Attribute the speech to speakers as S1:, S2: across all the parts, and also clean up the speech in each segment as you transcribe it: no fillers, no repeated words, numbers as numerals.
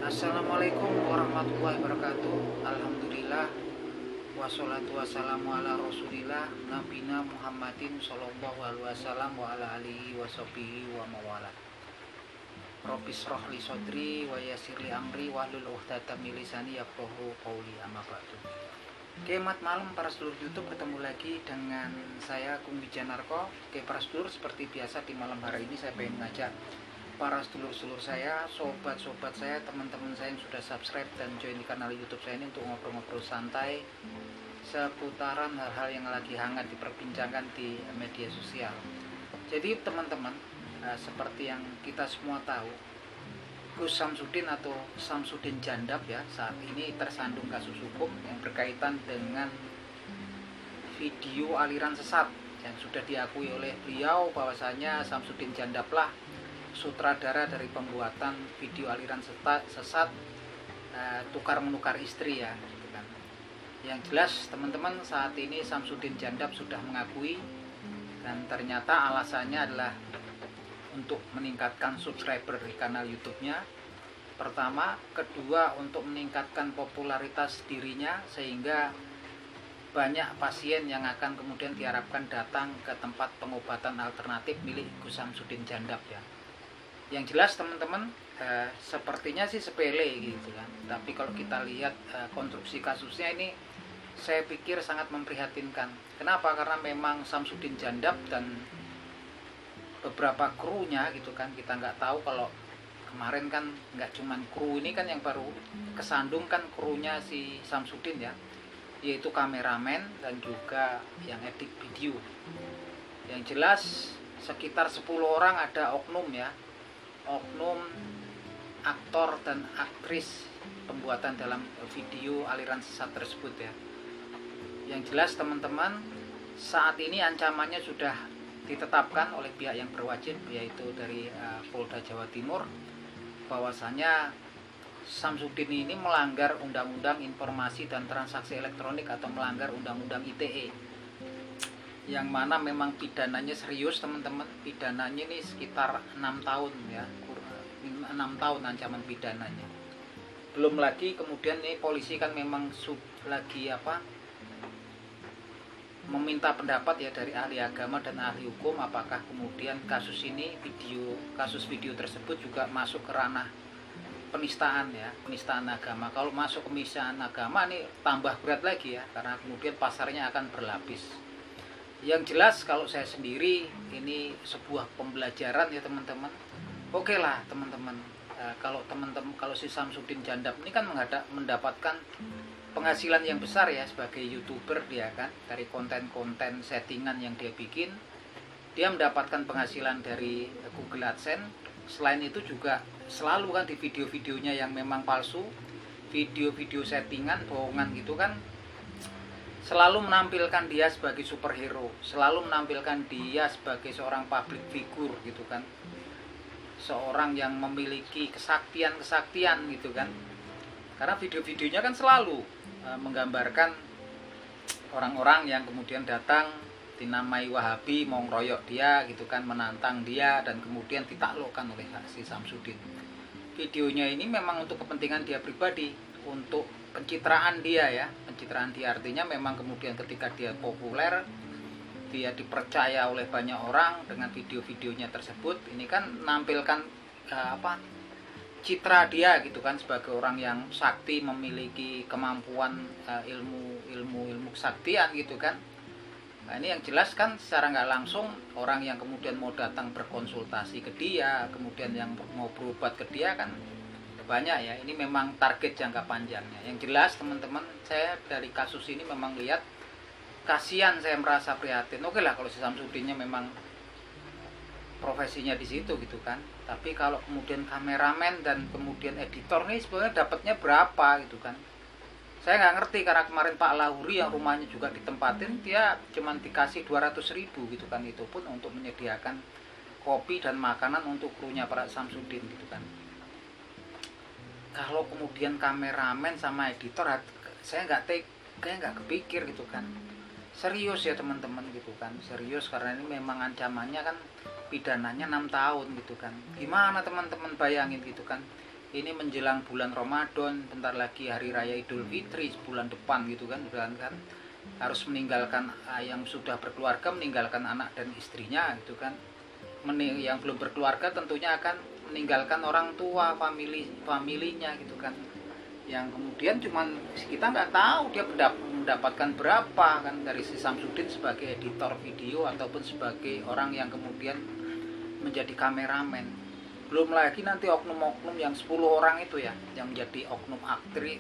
S1: Assalamualaikum warahmatullahi wabarakatuh. Alhamdulillah wassalatu wassalamu ala rasulillah nabina Muhammadin sallallahu alaihi wasallam wa ala alihi wa sahbihi wa mawala. Rabbi shrah li sadri wa yassir li amri wahlul 'uqdatam min lisani yafqahu qawli, amma ba'du. Kemat malam para sedulur YouTube, ketemu lagi dengan saya Kung Wijanarko. Oke para sedulur, seperti biasa di malam hari ini saya pengen ngajak para sedulur-sedulur saya, sobat-sobat saya, teman-teman saya yang sudah subscribe dan join di kanal YouTube saya ini untuk ngobrol-ngobrol santai seputaran hal-hal yang lagi hangat diperbincangkan di media sosial. Jadi teman-teman, seperti yang kita semua tahu, Gus Samsudin atau Samsudin Jandap ya saat ini tersandung kasus hukum yang berkaitan dengan video aliran sesat yang sudah diakui oleh beliau bahwasanya Samsudin Jandap lah sutradara dari pembuatan video aliran sesat tukar menukar istri ya gitu kan. Yang jelas teman-teman, saat ini Samsudin Jandap sudah mengakui dan ternyata alasannya adalah untuk meningkatkan subscriber di kanal YouTube-nya. Pertama, kedua untuk meningkatkan popularitas dirinya sehingga banyak pasien yang akan kemudian diharapkan datang ke tempat pengobatan alternatif milik Gus Samsudin Jandap ya. Yang jelas teman-teman, sepertinya sih sepele gitu kan. Tapi kalau kita lihat konstruksi kasusnya ini, saya pikir sangat memprihatinkan. Kenapa? Karena memang Samsudin Jandap dan beberapa krunya gitu kan, kita nggak tahu kalau kemarin kan nggak cuman kru ini kan yang baru kesandung kan, krunya si Samsudin ya, yaitu kameramen dan juga yang edit video. Yang jelas sekitar 10 orang ada oknum ya, oknum aktor dan aktris pembuatan dalam video aliran sesat tersebut ya. Yang jelas teman-teman, saat ini ancamannya sudah ditetapkan oleh pihak yang berwajib, yaitu dari Polda Jawa Timur, bahwasanya Samsudin ini melanggar Undang-Undang Informasi dan Transaksi Elektronik atau melanggar Undang-Undang ITE, yang mana memang pidananya serius teman-teman. Pidananya ini sekitar 6 tahun ya, 6 tahun ancaman pidananya. Belum lagi kemudian nih polisi kan memang lagi meminta pendapat ya dari ahli agama dan ahli hukum, apakah kemudian kasus ini kasus video tersebut juga masuk ke ranah penistaan ya, penistaan agama. Kalau masuk penistaan agama ini tambah berat lagi ya, karena kemudian pasarnya akan berlapis. Yang jelas kalau saya sendiri ini sebuah pembelajaran ya teman-teman. Oke lah teman-teman, kalau si Samsudin Jandap ini kan mendapatkan penghasilan yang besar ya sebagai YouTuber dia kan, dari konten-konten settingan yang dia bikin. Dia mendapatkan penghasilan dari Google AdSense. Selain itu juga selalu kan di video-videonya yang memang palsu, video-video settingan, bohongan gitu kan, selalu menampilkan dia sebagai superhero, selalu menampilkan dia sebagai seorang public figure gitu kan, seorang yang memiliki kesaktian gitu kan. Karena video-videonya kan selalu menggambarkan orang-orang yang kemudian datang dinamai Wahabi, mau ngeroyok dia gitu kan, menantang dia, dan kemudian ditaklukkan oleh si Samsudin. Videonya ini memang untuk kepentingan dia pribadi, untuk pencitraan dia ya, pencitraan dia, artinya memang kemudian ketika dia populer, dia dipercaya oleh banyak orang dengan video-videonya tersebut, ini kan menampilkan citra dia gitu kan sebagai orang yang sakti, memiliki kemampuan ilmu kesaktian gitu kan. Nah ini yang jelas kan secara nggak langsung orang yang kemudian mau datang berkonsultasi ke dia, kemudian yang mau berobat ke dia kan banyak ya. Ini memang target jangka panjangnya. Yang jelas teman-teman, saya dari kasus ini memang lihat kasihan, saya merasa prihatin. Oke lah kalau si Samsudinnya memang profesinya di situ gitu kan, tapi kalau kemudian kameramen dan kemudian editor nih sebenarnya dapatnya berapa gitu kan. Saya nggak ngerti, karena kemarin Pak Lahuri yang rumahnya juga ditempatin, dia cuman dikasih 200.000 gitu kan, itu pun untuk menyediakan kopi dan makanan untuk krunya para Samsudin gitu kan. Kalau kemudian kameramen sama editor, saya nggak kepikir gitu kan. Serius ya teman-teman gitu kan, serius, karena ini memang ancamannya kan pidananya 6 tahun gitu kan. Gimana teman-teman bayangin gitu kan, ini menjelang bulan Ramadan, bentar lagi hari raya Idul Fitri bulan depan gitu kan, harus meninggalkan yang sudah berkeluarga, meninggalkan anak dan istrinya gitu kan. Yang belum berkeluarga tentunya akan meninggalkan orang tua, familinya gitu kan, yang kemudian cuman kita nggak tahu dia mendapatkan berapa kan dari si Samsudin sebagai editor video ataupun sebagai orang yang kemudian menjadi kameramen. Belum lagi nanti oknum-oknum yang 10 orang itu ya, yang menjadi oknum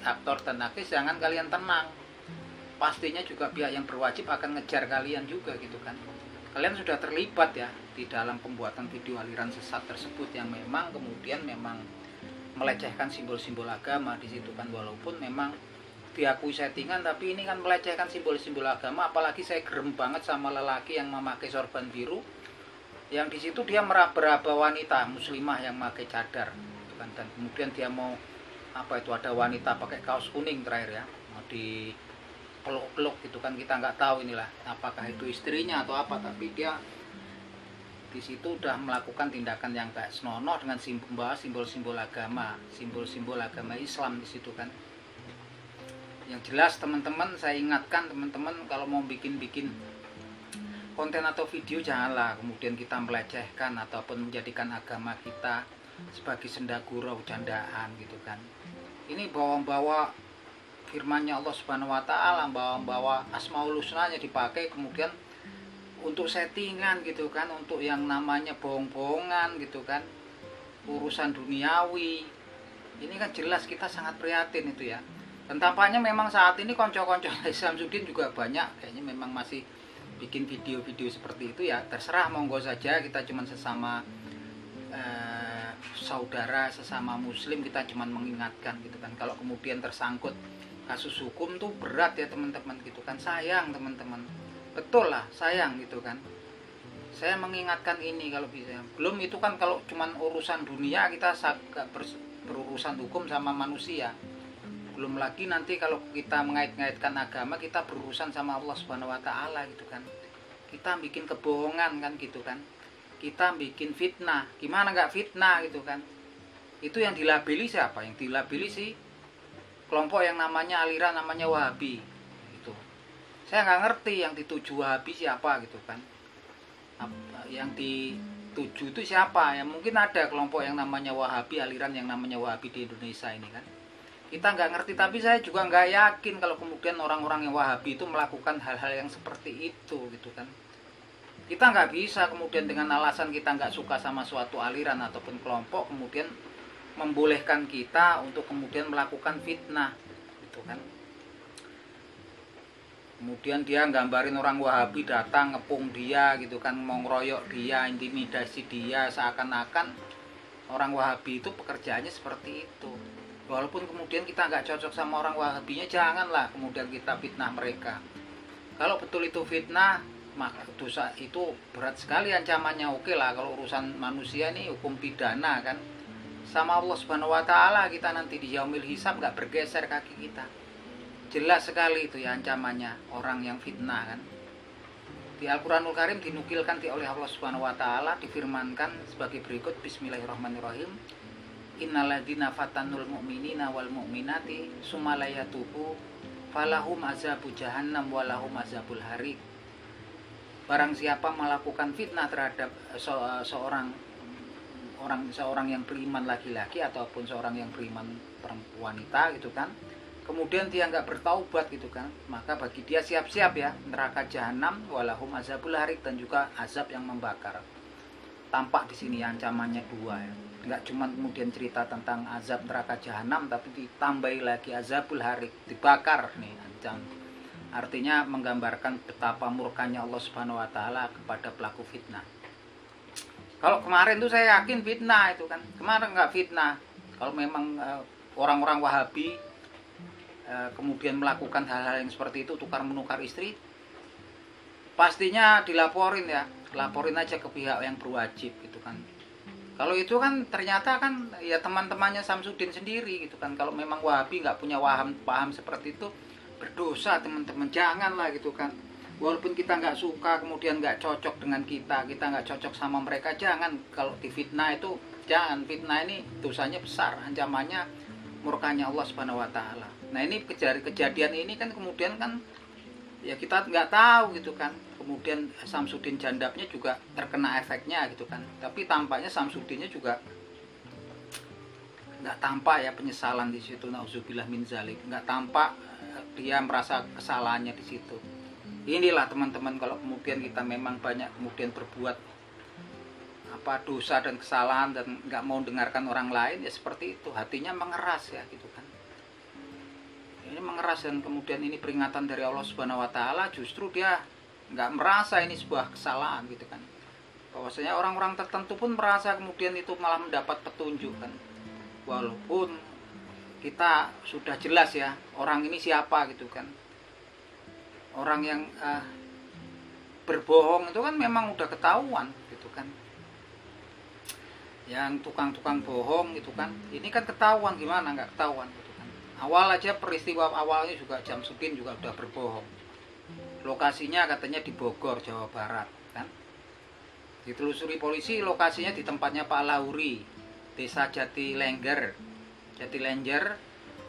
S1: aktor dan aktris. Jangan kalian tenang, pastinya juga pihak yang berwajib akan ngejar kalian juga gitu kan. Kalian sudah terlibat ya di dalam pembuatan video aliran sesat tersebut yang memang kemudian melecehkan simbol-simbol agama di situ kan. Walaupun memang diakui settingan, tapi ini kan melecehkan simbol-simbol agama. Apalagi saya gerem banget sama lelaki yang memakai sorban biru, yang di situ dia meraba-raba wanita muslimah yang memakai cadar gitu kan. Dan kemudian dia mau ada wanita pakai kaos kuning terakhir ya, mau di peluk-peluk gitu kan. Kita nggak tahu inilah apakah itu istrinya atau apa, tapi dia di situ udah melakukan tindakan yang gak senonoh dengan simbol-simbol agama, simbol-simbol agama Islam di situ kan. Yang jelas teman-teman, saya ingatkan teman-teman, kalau mau bikin konten atau video, janganlah kemudian kita melecehkan ataupun menjadikan agama kita sebagai senda gurau, candaan gitu kan. Ini bawa-bawa firman-Nya Allah Subhanahu wa taala, bawa-bawa Asmaul Husna-nya dipakai kemudian untuk settingan gitu kan, untuk yang namanya bohong-bohongan gitu kan, urusan duniawi. Ini kan jelas kita sangat prihatin itu ya. Dan tampaknya memang saat ini konco-konco Samsudin juga banyak kayaknya memang masih bikin video-video seperti itu ya. Terserah, monggo saja, kita cuman sesama saudara, sesama muslim, kita cuman mengingatkan gitu kan. Kalau kemudian tersangkut kasus hukum tuh berat ya teman-teman gitu kan. Sayang teman-teman, betul lah, sayang gitu kan. Saya mengingatkan ini kalau bisa. Belum itu kan kalau cuman urusan dunia, kita berurusan hukum sama manusia. Belum lagi nanti kalau kita mengait-ngaitkan agama, kita berurusan sama Allah Subhanahu wa taala gitu kan. Kita bikin kebohongan kan gitu kan. Kita bikin fitnah. Gimana nggak fitnah gitu kan. Itu yang dilabeli siapa? Yang dilabeli sih kelompok yang namanya aliran namanya Wahabi gitu. Saya nggak ngerti yang dituju Wahabi siapa gitu kan. Yang dituju itu siapa? Ya mungkin ada kelompok yang namanya Wahabi, aliran yang namanya Wahabi di Indonesia ini kan. Kita nggak ngerti, tapi saya juga nggak yakin kalau kemudian orang-orang yang Wahabi itu melakukan hal-hal yang seperti itu gitu kan. Kita nggak bisa kemudian dengan alasan kita nggak suka sama suatu aliran ataupun kelompok kemudian membolehkan kita untuk kemudian melakukan fitnah gitu kan. Kemudian dia gambarin orang Wahabi datang ngepung dia gitu kan, mau ngeroyok dia, intimidasi dia, seakan-akan orang Wahabi itu pekerjaannya seperti itu. Walaupun kemudian kita nggak cocok sama orang Wahabinya, janganlah kemudian kita fitnah mereka. Kalau betul itu fitnah, maka dosa itu berat sekali ancamannya. Oke lah, kalau urusan manusia ini hukum pidana kan, sama Allah Subhanahu wa taala kita nanti di yaumil hisab nggak bergeser kaki kita. Jelas sekali itu ya ancamannya orang yang fitnah kan. Di Al-Qur'anul Karim dinukilkan oleh Allah Subhanahu wa taala, difirmankan sebagai berikut, Bismillahirrahmanirrahim. Innalladzina fatanul mu'minina wal mu'minati summa la yatubu falahum azabu jahannam walahum azabul harik. Barang siapa melakukan fitnah terhadap seorang yang beriman laki-laki ataupun seorang yang beriman perempuan wanita gitu kan, kemudian dia nggak bertaubat gitu kan, maka bagi dia siap-siap ya neraka jahanam walahum azabul harik, dan juga azab yang membakar. Tampak di sini ancamannya dua ya. Nggak cuma kemudian cerita tentang azab neraka jahanam, tapi ditambahi lagi azabul harik, dibakar nih ancam. Artinya menggambarkan betapa murkanya Allah Subhanahu wa taala kepada pelaku fitnah. Kalau kemarin tuh saya yakin fitnah itu kan. Kemarin nggak fitnah. Kalau memang orang-orang Wahabi kemudian melakukan hal-hal yang seperti itu, tukar menukar istri, pastinya dilaporin ya. Laporin aja ke pihak yang berwajib gitu kan. Kalau itu kan ternyata kan ya teman-temannya Samsudin sendiri gitu kan. Kalau memang Wahabi nggak punya paham seperti itu, berdosa teman-teman, janganlah gitu kan. Walaupun kita nggak suka, kemudian nggak cocok dengan kita nggak cocok sama mereka, jangan. Kalau difitnah itu jangan. Fitnah ini dosanya besar, ancamannya murkanya Allah Subhanahu wa taala. Nah, ini kejadian ini kan kemudian kan ya kita nggak tahu gitu kan. Kemudian Samsudin Jandapnya juga terkena efeknya gitu kan. Tapi tampaknya Samsudinnya juga nggak tampak ya penyesalan di situ, nauzubillah min zalik. Nggak tampak dia merasa kesalahannya di situ. Inilah teman-teman, kalau kemudian kita memang banyak kemudian berbuat dosa dan kesalahan dan nggak mau dengarkan orang lain, ya seperti itu, hatinya mengeras ya gitu kan. Ini mengeras, dan kemudian ini peringatan dari Allah Subhanahu wa taala, justru dia nggak merasa ini sebuah kesalahan gitu kan. Bahwasanya orang-orang tertentu pun merasa kemudian itu malah mendapat petunjuk kan. Walaupun kita sudah jelas ya orang ini siapa gitu kan. Orang yang berbohong itu kan memang udah ketahuan gitu kan. Yang tukang-tukang bohong gitu kan, ini kan ketahuan, gimana nggak ketahuan gitu kan. Awal aja peristiwa awalnya juga Samsudin juga udah berbohong. Lokasinya katanya di Bogor, Jawa Barat kan. Ditelusuri polisi, lokasinya di tempatnya Pak Lauri, Desa Jatilenger,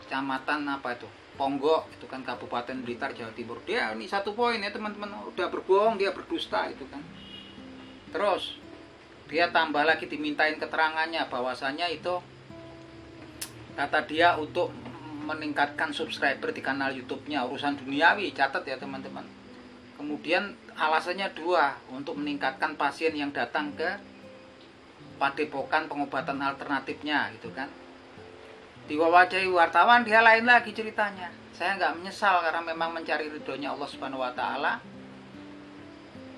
S1: Kecamatan apa itu? Ponggok, itu kan Kabupaten Blitar, Jawa Timur. Dia ini satu poin ya teman-teman, udah berbohong, dia berdusta itu kan. Terus dia tambah lagi dimintain keterangannya bahwasannya itu kata dia untuk meningkatkan subscriber di kanal YouTube-nya, urusan duniawi, catat ya teman-teman. Kemudian alasannya dua, untuk meningkatkan pasien yang datang ke padepokan pengobatan alternatifnya gitu kan. Diwawancari wartawan, dia lain lagi ceritanya. Saya nggak menyesal karena memang mencari ridhonya Allah Subhanahu wa taala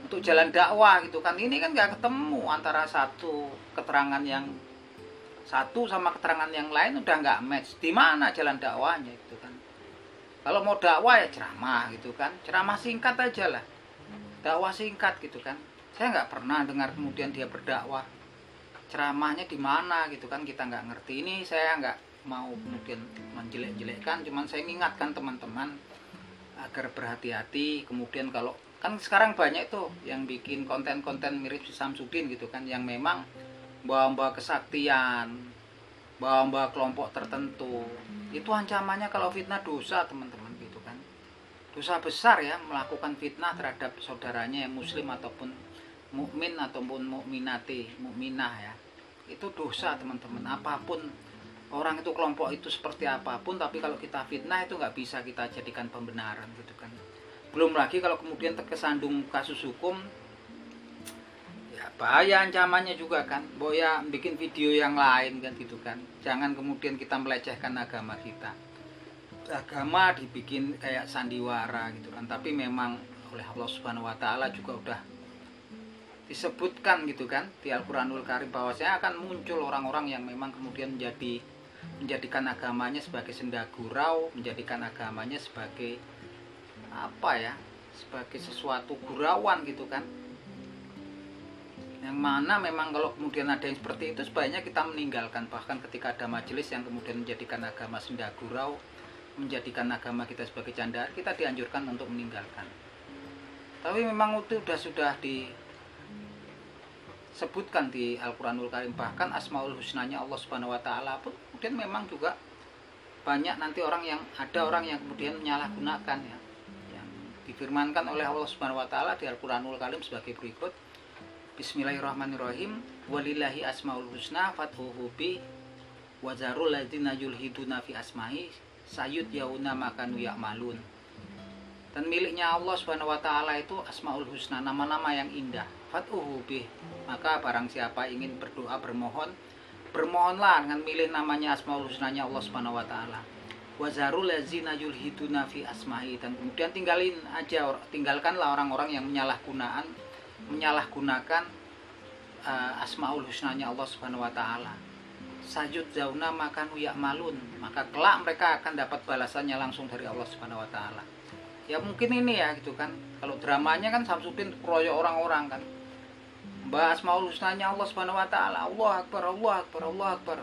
S1: untuk jalan dakwah gitu kan. Ini kan nggak ketemu antara satu keterangan yang satu sama keterangan yang lain, udah nggak match. Di mana jalan dakwahnya gitu kan. Kalau mau dakwah ya ceramah gitu kan, ceramah singkat aja lah, dakwah singkat gitu kan. Saya nggak pernah dengar kemudian dia berdakwah, ceramahnya di mana gitu kan, kita nggak ngerti. Ini saya nggak mau kemudian menjelek-jelekkan, cuman saya mengingatkan teman-teman agar berhati-hati. Kemudian kalau kan sekarang banyak tuh yang bikin konten-konten mirip si Samsudin gitu kan, yang memang bawa-bawa kesaktian, bawa-bawa kelompok tertentu. Itu ancamannya kalau fitnah dosa teman-teman gitu kan, dosa besar ya, melakukan fitnah terhadap saudaranya yang muslim ataupun mukmin ataupun mukminah ya. Itu dosa teman-teman, apapun orang itu, kelompok itu seperti apapun, tapi kalau kita fitnah itu nggak bisa kita jadikan pembenaran gitu kan. Belum lagi kalau kemudian terkesandung kasus hukum, ya bahaya ancamannya juga kan. Boya bikin video yang lain kan gitu kan. Jangan kemudian kita melecehkan agama kita. Agama dibikin kayak sandiwara gitu kan, tapi memang oleh Allah Subhanahu wa taala juga udah disebutkan gitu kan di Al-Quranul Karim bahwasanya akan muncul orang-orang yang memang kemudian menjadikan agamanya sebagai senda gurau, menjadikan agamanya sebagai apa ya, sebagai sesuatu gurauan gitu kan. Yang mana memang kalau kemudian ada yang seperti itu sebaiknya kita meninggalkan. Bahkan ketika ada majelis yang kemudian menjadikan agama senda gurau, menjadikan agama kita sebagai candaan, kita dianjurkan untuk meninggalkan. Tapi memang itu sudah disebutkan di Al-Quranul Karim, bahkan Asmaul Husnanya Allah Subhanahu wa taala pun kemudian memang juga banyak nanti orang yang kemudian menyalahgunakan ya. Yang difirmankan oleh Allah Subhanahu wa taala di Al-Quranul Karim sebagai berikut. Bismillahirrahmanirrahim. Walillahi asmaul husna fad'uhu bi wa zarul ladzina yulhiduna fi asma'i sayud yauna makanu ya'malun. Dan miliknya Allah Subhanahu wa taala itu asmaul husna, nama-nama yang indah. Fad'uhu bi, maka barang siapa ingin berdoa, bermohonlah dengan milih namanya asmaul husnanya Allah Subhanahu wa taala. Wa zarul ladzina yulhiduna fi asma'i, dan kemudian tinggalkanlah orang-orang yang menyalahgunakan asmaul husnanya Allah Subhanahu wa taala. Sajud zauna makanu ya'malun, maka kelak mereka akan dapat balasannya langsung dari Allah Subhanahu wa taala. Ya mungkin ini ya gitu kan. Kalau dramanya kan Samsudin keroyok orang-orang kan. Mbak asmaul husnanya Allah Subhanahu wa taala, Allah Akbar, Allah Akbar, Allah Akbar.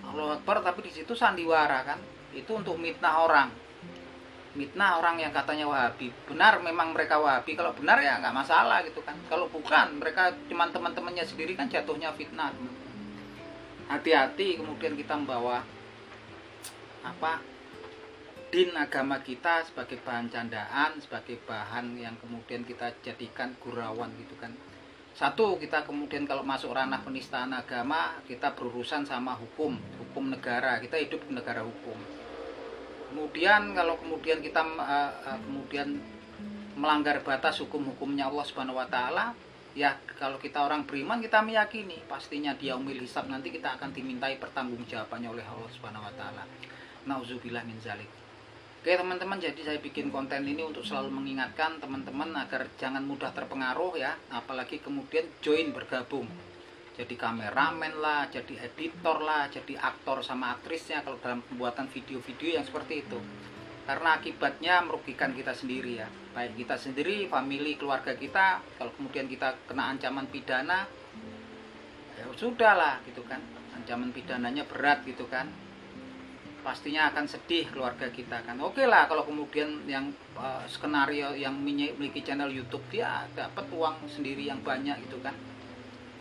S1: Allah Akbar, tapi di situ sandiwara kan. Itu untuk mitnah orang. mitnah orang yang katanya Wahabi. Benar memang mereka Wahabi, kalau benar ya nggak masalah gitu kan. Kalau bukan, mereka cuma teman-temannya sendiri kan jatuhnya fitnah. Hati-hati kemudian kita membawa din agama kita sebagai bahan candaan, sebagai bahan yang kemudian kita jadikan gurauan gitu kan. Satu, kita kemudian kalau masuk ranah penistaan agama, kita berurusan sama hukum negara, kita hidup di negara hukum. Kemudian kalau kemudian kita kemudian melanggar batas hukum-hukumnya Allah Subhanahu wa taala, ya kalau kita orang beriman kita meyakini pastinya di yaumil hisab nanti kita akan dimintai pertanggungjawabannya oleh Allah Subhanahu wa taala. Nauzubillah min zalik. Oke teman-teman, jadi saya bikin konten ini untuk selalu mengingatkan teman-teman agar jangan mudah terpengaruh ya, apalagi kemudian join bergabung. Jadi kameramen lah, jadi editor lah, jadi aktor sama aktrisnya kalau dalam pembuatan video-video yang seperti itu. Karena akibatnya merugikan kita sendiri ya, baik kita sendiri, family, keluarga kita. Kalau kemudian kita kena ancaman pidana, ya sudahlah gitu kan, ancaman pidananya berat gitu kan. Pastinya akan sedih keluarga kita kan. Oke lah kalau kemudian yang skenario yang memiliki channel YouTube dia dapat uang sendiri yang banyak gitu kan,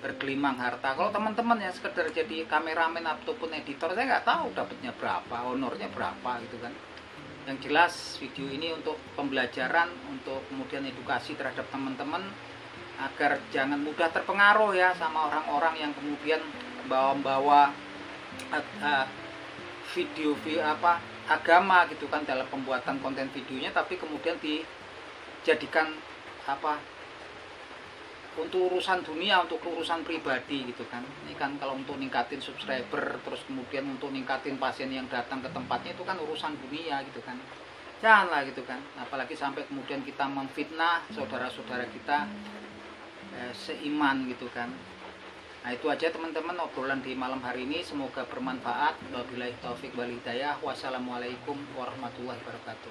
S1: bergelimang harta. Kalau teman-teman yang sekedar jadi kameramen ataupun editor, saya nggak tahu dapatnya berapa, honornya berapa gitu kan. Yang jelas video ini untuk pembelajaran, untuk kemudian edukasi terhadap teman-teman agar jangan mudah terpengaruh ya sama orang-orang yang kemudian bawa-bawa video agama gitu kan dalam pembuatan konten videonya, tapi kemudian dijadikan untuk urusan dunia, untuk urusan pribadi gitu kan. Ini kan kalau untuk ningkatin subscriber, terus kemudian untuk ningkatin pasien yang datang ke tempatnya, itu kan urusan dunia gitu kan. Janganlah gitu kan, apalagi sampai kemudian kita memfitnah saudara-saudara kita seiman gitu kan. Nah itu aja teman-teman obrolan di malam hari ini, semoga bermanfaat. Wabillahi taufik wal hidayah. Wassalamualaikum warahmatullahi wabarakatuh.